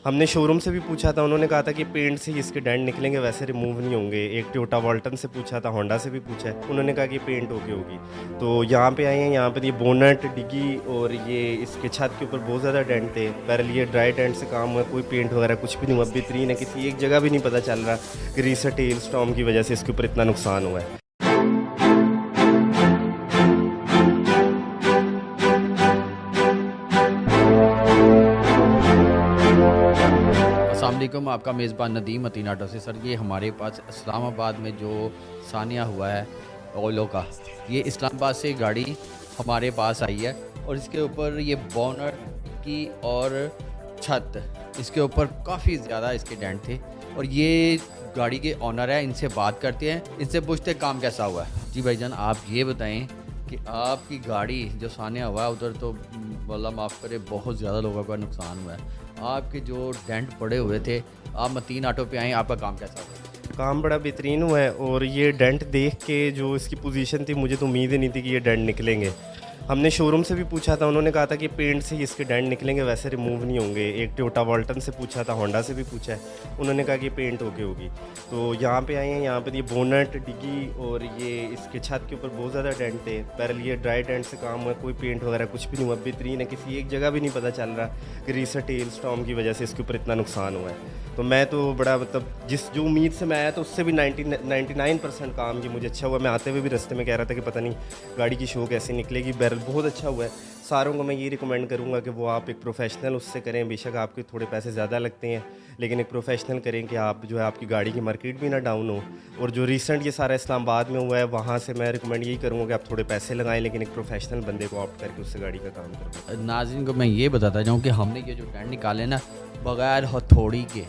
हमने शोरूम से भी पूछा था, उन्होंने कहा था कि पेंट से ही इसके डेंट निकलेंगे, वैसे रिमूव नहीं होंगे। एक टोयोटा वॉल्टन से पूछा था, होंडा से भी पूछा है, उन्होंने कहा कि पेंट होके होगी। तो यहाँ पे आए हैं, यहाँ पे ये बोनट डिग्गी और ये इसके छत के ऊपर बहुत ज़्यादा डेंट थे। बहरहाल ये ड्राई डेंट से काम हुआ, कोई पेंट वगैरह कुछ भी नहीं हुआ। बेहतरीन है, किसी एक जगह भी नहीं पता चल रहा कि रीसेंट हेल स्टॉर्म की वजह से इसके ऊपर इतना नुकसान हुआ है। अस्सलाम वालेकुम, आपका मेज़बान नदीम मतीन आटो से। सर, ये हमारे पास इस्लामाबाद में जो सानिया हुआ है ओलो का, ये इस्लामाबाद से गाड़ी हमारे पास आई है और इसके ऊपर ये बोनट की और छत, इसके ऊपर काफ़ी ज़्यादा इसके डेंट थे। और ये गाड़ी के ऑनर है, इनसे बात करते हैं, इनसे पूछते हैं काम कैसा हुआ है। जी भाईजान, आप ये बताएं कि आपकी गाड़ी जो सानिया हुआ है उधर तो अल्लाह माफ़ करे बहुत ज़्यादा लोगों का नुकसान हुआ है। आपके जो डेंट पड़े हुए थे, आप मतीन आटो पे आए, आपका काम कैसा हुआ? काम बड़ा बेहतरीन हुआ है और ये डेंट देख के जो इसकी पोजीशन थी, मुझे तो उम्मीद ही नहीं थी कि ये डेंट निकलेंगे। हमने शोरूम से भी पूछा था, उन्होंने कहा था कि पेंट से ही इसके डेंट निकलेंगे, वैसे रिमूव नहीं होंगे। एक टोयोटा वॉल्टन से पूछा था, होंडा से भी पूछा है, उन्होंने कहा कि पेंट होके होगी। तो यहाँ पे आए हैं, यहाँ पे ये बोनट डिग्गी और ये इसके छत के ऊपर बहुत ज़्यादा डेंट थे। बहरहाल ये ड्राई डेंट से काम हुआ, कोई पेंट वगैरह कुछ भी नहीं हुआ। बेहतरीन है, किसी एक जगह भी नहीं पता चल रहा कि रीसेंट हेल स्टॉर्म की वजह से इसके ऊपर इतना नुकसान हुआ है। तो मैं तो बड़ा मतलब जो उम्मीद से मैं आया था उससे भी 99% काम ये मुझे अच्छा हुआ। मैं आते हुए भी रास्ते में कह रहा था कि पता नहीं गाड़ी की शो कैसे निकलेगी। बहरहाल बहुत अच्छा हुआ है। सारों को मैं ये रिकमेंड करूँगा कि वो आप एक प्रोफेशनल उससे करें। बेशक आपके थोड़े पैसे ज़्यादा लगते हैं, लेकिन एक प्रोफेशनल करें कि आप जो है आपकी गाड़ी की मार्केट भी ना डाउन हो। और जो रिसेंट ये सारा इस्लामाबाद में हुआ है, वहाँ से मैं रिकमेंड यही करूँगा कि आप थोड़े पैसे लगाएं, लेकिन एक प्रोफेशनल बंदे को ऑप्ट करके उससे गाड़ी का काम करें। नाज़रीन को मैं ये बताता जाऊँ कि हमने ये जो डेंट निकाले ना, बगैर हथौड़ी के,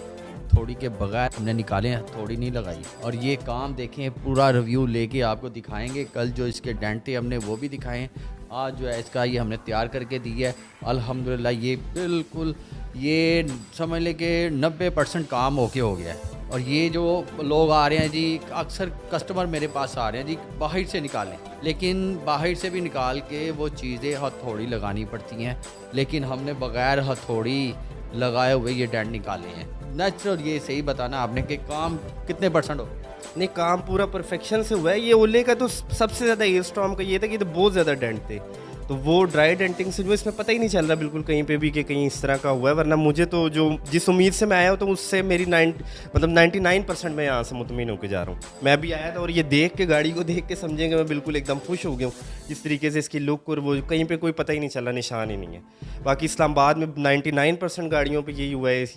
थोड़ी के बगैर हमने निकाले हैं, थोड़ी नहीं लगाई। और ये काम देखें, पूरा रिव्यू लेके आपको दिखाएंगे। कल जो इसके डेंट थे हमने वो भी दिखाएं। आज जो है इसका ये हमने तैयार करके दी है अल्हम्दुलिल्लाह। ये बिल्कुल ये समझ लें कि 90% काम होके हो गया है। और ये जो लोग आ रहे हैं जी, अक्सर कस्टमर मेरे पास आ रहे हैं जी, बाहर से निकालें, लेकिन बाहर से भी निकाल के वो चीज़ें हथौड़ी लगानी पड़ती हैं। लेकिन हमने बग़ैर हथौड़ी लगाए हुए ये डेंट निकाले हैं। नेचुरल, ये सही बताना आपने कि काम कितने परसेंट हो? नहीं, काम पूरा परफेक्शन से हुआ है। ये ओले का तो सबसे ज़्यादा हेल स्टॉर्म का ये था कि तो बहुत ज़्यादा डेंट थे, तो वो ड्राई डेंटिंग से जो इसमें पता ही नहीं चल रहा बिल्कुल कहीं पे भी कि कहीं इस तरह का हुआ है। वरना मुझे तो जो जिस उम्मीद से मैं आया हूँ, तो उससे मेरी 99% मैं यहाँ से मुतमिन होकर जा रहा हूँ। मैं अभी आया था और ये देख के, गाड़ी को देख के समझेंगे मैं बिल्कुल एकदम खुश हो गया हूँ। जिस तरीके से इसकी लुक और वो कहीं पे कोई पता ही नहीं चला, निशान ही नहीं है। बाकी इस्लामाबाद में 99% गाड़ियों पर यही हुआ है।